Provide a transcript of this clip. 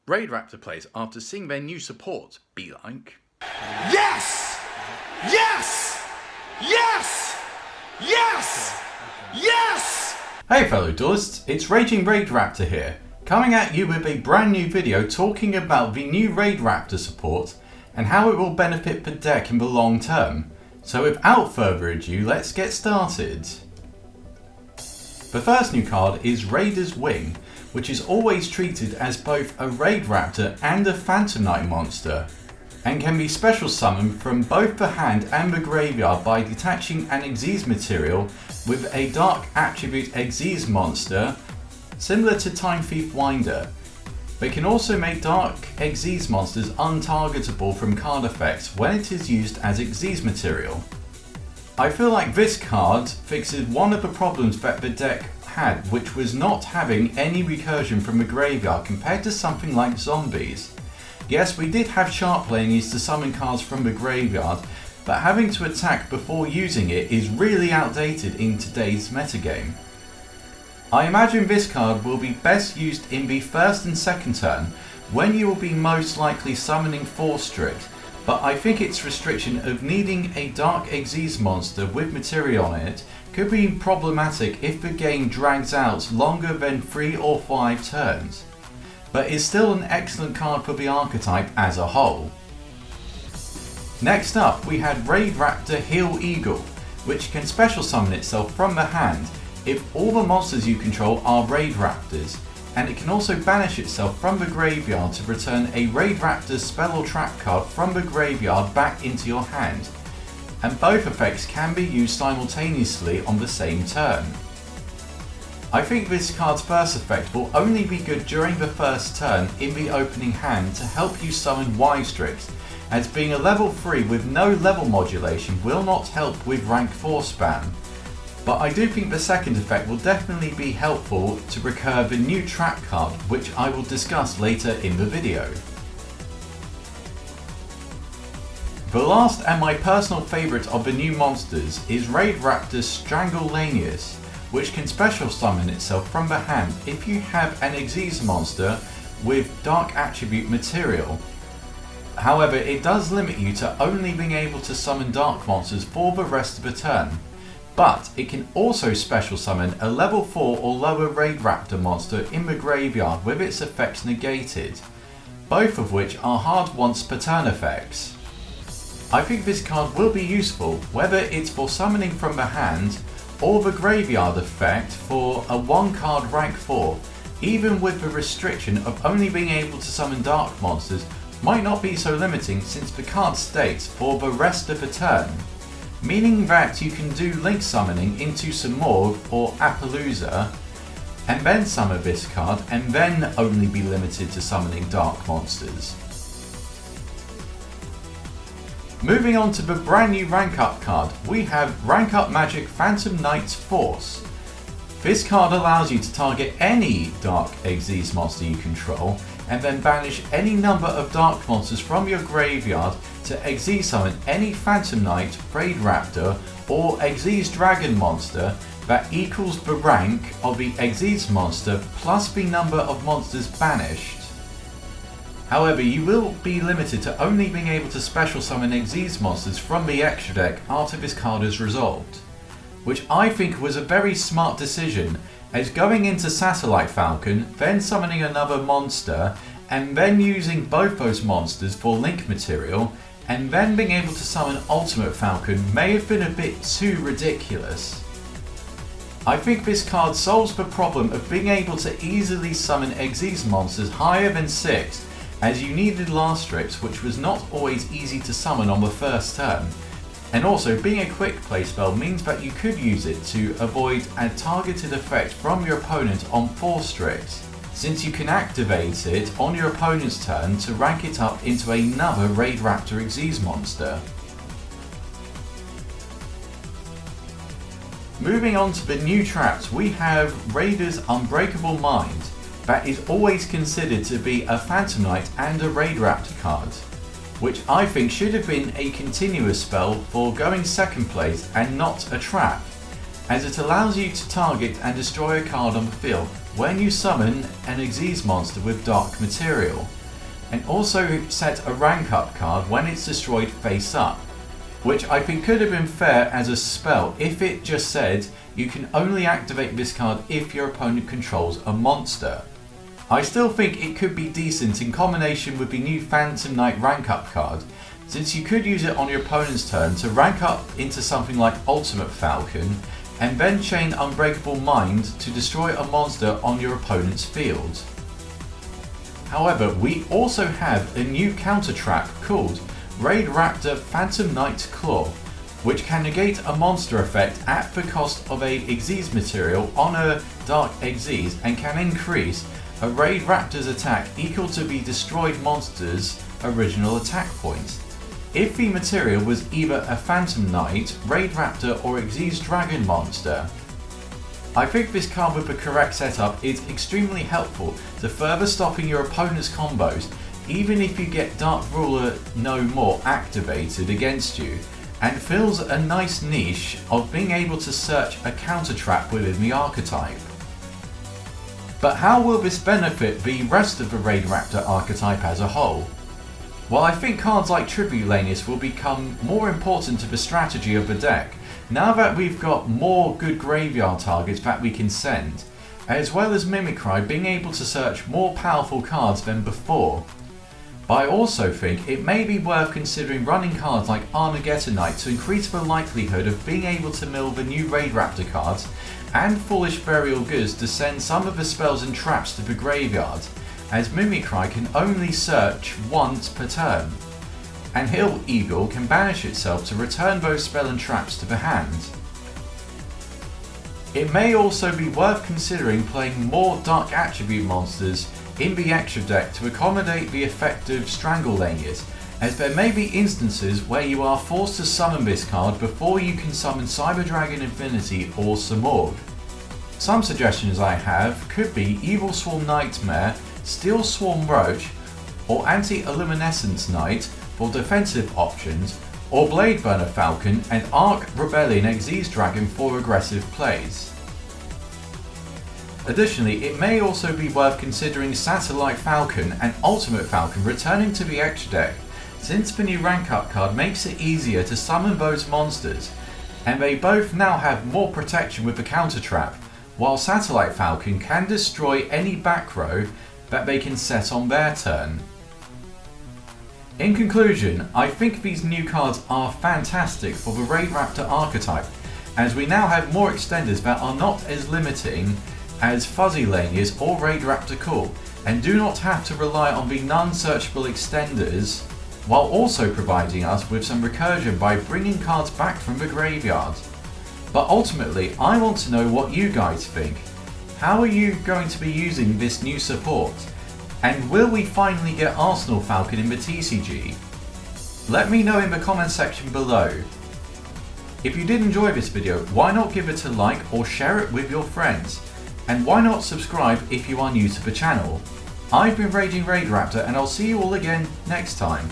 Raidraptor plays after seeing their new support be like... Yes! Yes! Yes! Yes! Yes! Hey fellow duelists, it's RagingRaidRaptor here, coming at you with a brand new video talking about the new Raidraptor support and how it will benefit the deck in the long term. So without further ado, let's get started. The first new card is Raider's Wing, which is always treated as both a Raidraptor and a Phantom Knight monster, and can be special summoned from both the hand and the graveyard by detaching an Xyz material with a Dark Attribute Xyz monster, similar to Time Thief Winder. They can also make Dark Xyz monsters untargetable from card effects when it is used as Xyz material. I feel like this card fixes one of the problems that the deck had, which was not having any recursion from the graveyard compared to something like zombies. Yes, we did have sharp playing used to summon cards from the graveyard, but having to attack before using it is really outdated in today's metagame. I imagine this card will be best used in the first and second turn, when you will be most likely summoning 4 strict, but I think its restriction of needing a Dark Xyz monster with material on it could be problematic if the game drags out longer than 3 or 5 turns, but is still an excellent card for the archetype as a whole. Next up we had Raidraptor Heal Eagle, which can special summon itself from the hand if all the monsters you control are Raidraptors, and it can also banish itself from the graveyard to return a Raidraptor spell or trap card from the graveyard back into your hand, and both effects can be used simultaneously on the same turn. I think this card's first effect will only be good during the first turn in the opening hand to help you summon Y-Strix, as being a level 3 with no level modulation will not help with rank 4 spam. But I do think the second effect will definitely be helpful to recur the new trap card, which I will discuss later in the video. The last and my personal favourite of the new monsters is Raidraptor Strangulanius, which can special summon itself from the hand if you have an Xyz monster with Dark Attribute material. However, it does limit you to only being able to summon dark monsters for the rest of the turn. But it can also special summon a level 4 or lower Raidraptor monster in the graveyard with its effects negated, both of which are hard once per turn effects. I think this card will be useful, whether it's for summoning from the hand or the graveyard effect for a 1 card rank 4, even with the restriction of only being able to summon dark monsters might not be so limiting, since the card states for the rest of the turn, meaning that you can do link summoning into some Morg or Appaloosa and then summon this card and then only be limited to summoning dark monsters. Moving on to the brand new rank up card, we have Rank Up Magic Phantom Knight's Force. This card allows you to target any Dark Xyz monster you control and then banish any number of dark monsters from your graveyard to Xyz summon any Phantom Knight, Raidraptor or Xyz Dragon monster that equals the rank of the Xyz monster plus the number of monsters banished. However, you will be limited to only being able to special summon Xyz monsters from the extra deck after this card is resolved, which I think was a very smart decision, as going into Satellite Falcon, then summoning another monster, and then using both those monsters for link material, and then being able to summon Ultimate Falcon may have been a bit too ridiculous. I think this card solves the problem of being able to easily summon Xyz monsters higher than 6, as you needed last strips, which was not always easy to summon on the first turn. And also, being a quick play spell means that you could use it to avoid a targeted effect from your opponent on 4 strips, since you can activate it on your opponent's turn to rank it up into another Raidraptor Xyz monster. Moving on to the new traps, we have Raider's Unbreakable Mind, that is always considered to be a Phantom Knight and a Raidraptor card, which I think should have been a continuous spell for going second place and not a trap, as it allows you to target and destroy a card on the field when you summon an Xyz monster with dark material, and also set a rank up card when it's destroyed face up, which I think could have been fair as a spell if it just said you can only activate this card if your opponent controls a monster. I still think it could be decent in combination with the new Phantom Knight rank up card, since you could use it on your opponent's turn to rank up into something like Ultimate Falcon and then chain Unbreakable Mind to destroy a monster on your opponent's field. However, we also have a new counter trap called Raidraptor Phantom Knight Claw, which can negate a monster effect at the cost of a Xyz material on a Dark Xyz and can increase a Raidraptor's attack equal to the destroyed monster's original attack point. If the material was either a Phantom Knight, Raidraptor or Xyz Dragon monster. I think this card with the correct setup is extremely helpful to further stopping your opponent's combos, even if you get Dark Ruler No More activated against you, and fills a nice niche of being able to search a counter trap within the archetype. But how will this benefit the rest of the Raidraptor archetype as a whole? Well, I think cards like Tribulanius will become more important to the strategy of the deck, now that we've got more good graveyard targets that we can send, as well as Mimicry being able to search more powerful cards than before. But I also think it may be worth considering running cards like Armageddon Knight to increase the likelihood of being able to mill the new Raidraptor cards, and Foolish Burial Goods to send some of the spells and traps to the graveyard, as Mimicry can only search once per turn, and Hill Eagle can banish itself to return those spell and traps to the hand. It may also be worth considering playing more Dark Attribute monsters in the extra deck to accommodate the effect of Strangulanius, as there may be instances where you are forced to summon this card before you can summon Cyber Dragon Infinity or Samorg. Some suggestions I have could be Evil Swarm Nightmare, Steel Swarm Roach, or Anti-Illuminescence Knight for defensive options, or Blade Burner Falcon and Arc Rebellion Xyz Dragon for aggressive plays. Additionally, it may also be worth considering Satellite Falcon and Ultimate Falcon returning to the extra deck, since the new rank up card makes it easier to summon those monsters, and they both now have more protection with the counter trap, while Satellite Falcon can destroy any back row that they can set on their turn. In conclusion, I think these new cards are fantastic for the Raidraptor archetype, as we now have more extenders that are not as limiting as Fuzzylanius or Raidraptor Cool, and do not have to rely on the non-searchable extenders, while also providing us with some recursion by bringing cards back from the graveyard. But ultimately, I want to know what you guys think. How are you going to be using this new support? And will we finally get Arsenal Falcon in the TCG? Let me know in the comment section below. If you did enjoy this video, why not give it a like or share it with your friends? And why not subscribe if you are new to the channel? I've been RagingRaidRaptor, and I'll see you all again next time.